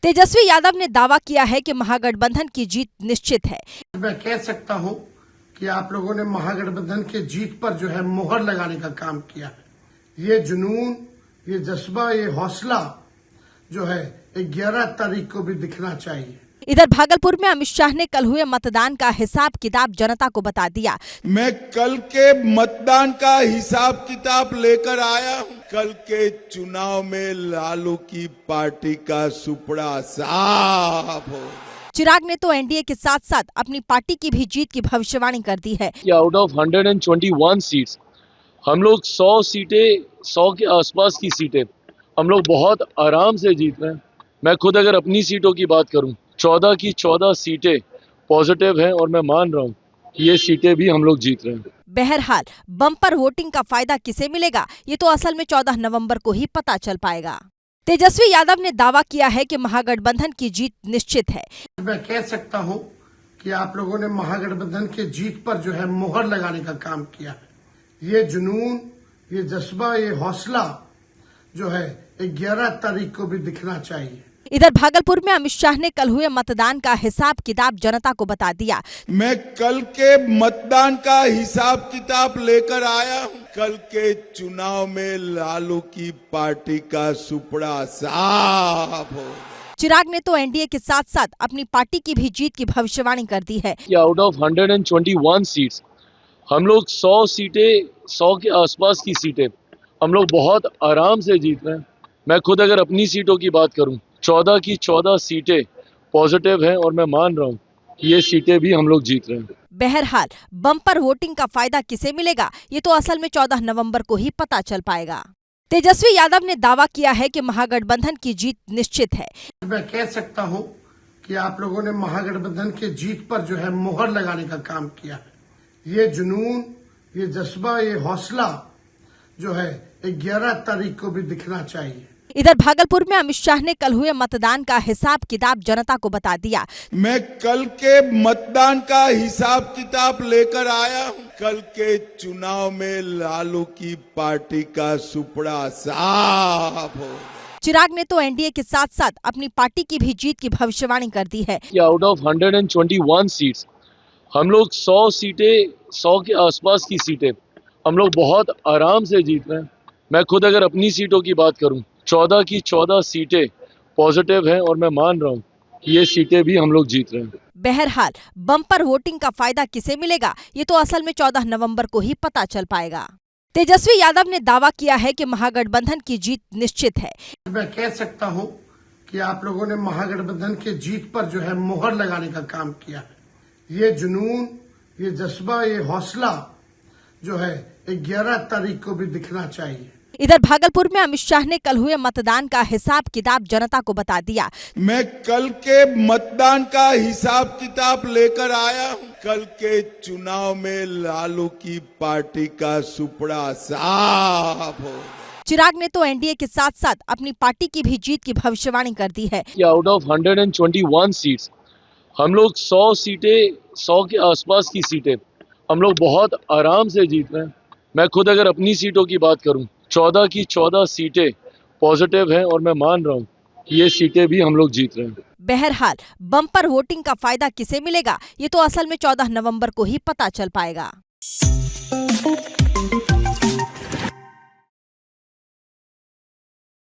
तेजस्वी यादव ने दावा किया है कि महागठबंधन की जीत निश्चित है। मैं कह सकता हूं कि आप लोगों ने महागठबंधन के जीत पर जो है मोहर लगाने का काम किया है। ये जुनून, ये जज्बा, ये हौसला जो है 11 तारीख को भी दिखना चाहिए। इधर भागलपुर में अमित शाह ने कल हुए मतदान का हिसाब किताब जनता को बता दिया। मैं कल के मतदान का हिसाब किताब लेकर आया हूं। कल के चुनाव में लालू की पार्टी का सुपड़ा साफ हो। चिराग ने तो एनडीए के साथ साथ अपनी पार्टी की भी जीत की भविष्यवाणी कर दी है। आउट ऑफ 121 सीट्स हम लोग 100 सीटें, 100 के आसपास की सीटें हम लोग बहुत आराम से जीत रहे हैं। मैं खुद अगर अपनी सीटों की बात करूं, 14 की 14 सीटें पॉजिटिव हैं और मैं मान रहा हूं कि ये सीटें भी हम लोग जीत रहे हैं। बहरहाल बम्पर वोटिंग का फायदा किसे मिलेगा, ये तो असल में 14 नवंबर को ही पता चल पाएगा। तेजस्वी यादव ने दावा किया है कि महागठबंधन की जीत निश्चित है। मैं कह सकता हूं कि आप लोगों ने महागठबंधन के जीत पर जो है मोहर लगाने का काम किया है। ये जुनून, ये जज्बा, ये हौसला जो है 11 तारीख को भी दिखना चाहिए। इधर भागलपुर में अमित शाह ने कल हुए मतदान का हिसाब किताब जनता को बता दिया। मैं कल के मतदान का हिसाब किताब लेकर आया हूं। कल के चुनाव में लालू की पार्टी का सुपड़ा साफ हो। चिराग ने तो एनडीए के साथ साथ अपनी पार्टी की भी जीत की भविष्यवाणी कर दी है। आउट ऑफ 121 सीट्स हम लोग 100 सीटें, 100 के आसपास की सीटें हम लोग बहुत आराम से जीत रहे हैं। मैं खुद अगर अपनी सीटों की बात करूं, 14 की 14 सीटें पॉजिटिव हैं और मैं मान रहा हूं कि ये सीटें भी हम लोग जीत रहे हैं। बहरहाल बम्पर वोटिंग का फायदा किसे मिलेगा, ये तो असल में 14 नवंबर को ही पता चल पाएगा। तेजस्वी यादव ने दावा किया है कि महागठबंधन की जीत निश्चित है। मैं कह सकता हूं कि आप लोगों ने महागठबंधन के जीत पर जो है मोहर लगाने का काम किया है। ये जुनून, ये जज्बा, ये हौसला जो है 11 तारीख को भी दिखना चाहिए। इधर भागलपुर में अमित शाह ने कल हुए मतदान का हिसाब किताब जनता को बता दिया। मैं कल के मतदान का हिसाब किताब लेकर आया हूं। कल के चुनाव में लालू की पार्टी का सुपड़ा साफ हो। चिराग ने तो एनडीए के साथ साथ अपनी पार्टी की भी जीत की भविष्यवाणी कर दी है। आउट ऑफ 121 सीट्स हम लोग 100 सीटें, 100 के आसपास की सीटें हम लोग बहुत आराम से जीत रहे हैं। मैं खुद अगर अपनी सीटों की बात करूं, 14 की 14 सीटें पॉजिटिव हैं और मैं मान रहा हूं कि ये सीटें भी हम लोग जीत रहे हैं। बहरहाल बम्पर वोटिंग का फायदा किसे मिलेगा, ये तो असल में 14 नवंबर को ही पता चल पाएगा। तेजस्वी यादव ने दावा किया है कि महागठबंधन की जीत निश्चित है। मैं कह सकता हूं कि आप लोगों ने महागठबंधन के जीत पर जो है मोहर लगाने का काम किया है। ये जुनून, ये जज्बा, ये हौसला जो है 11 तारीख को भी दिखना चाहिए। इधर भागलपुर में अमित शाह ने कल हुए मतदान का हिसाब किताब जनता को बता दिया। मैं कल के मतदान का हिसाब किताब लेकर आया हूं। कल के चुनाव में लालू की पार्टी का सुपड़ा साफ हो। चिराग ने तो एनडीए के साथ साथ अपनी पार्टी की भी जीत की भविष्यवाणी कर दी है। आउट ऑफ 121 सीट्स हम लोग 100 सीटें, 100 के आसपास की सीटें हम लोग बहुत आराम से जीत रहे हैं। मैं खुद अगर अपनी सीटों की बात करूं, 14 की 14 सीटें पॉजिटिव हैं और मैं मान रहा हूं कि ये सीटें भी हम लोग जीत रहे हैं। बहरहाल बम्पर वोटिंग का फायदा किसे मिलेगा, ये तो असल में 14 नवंबर को ही पता चल पाएगा।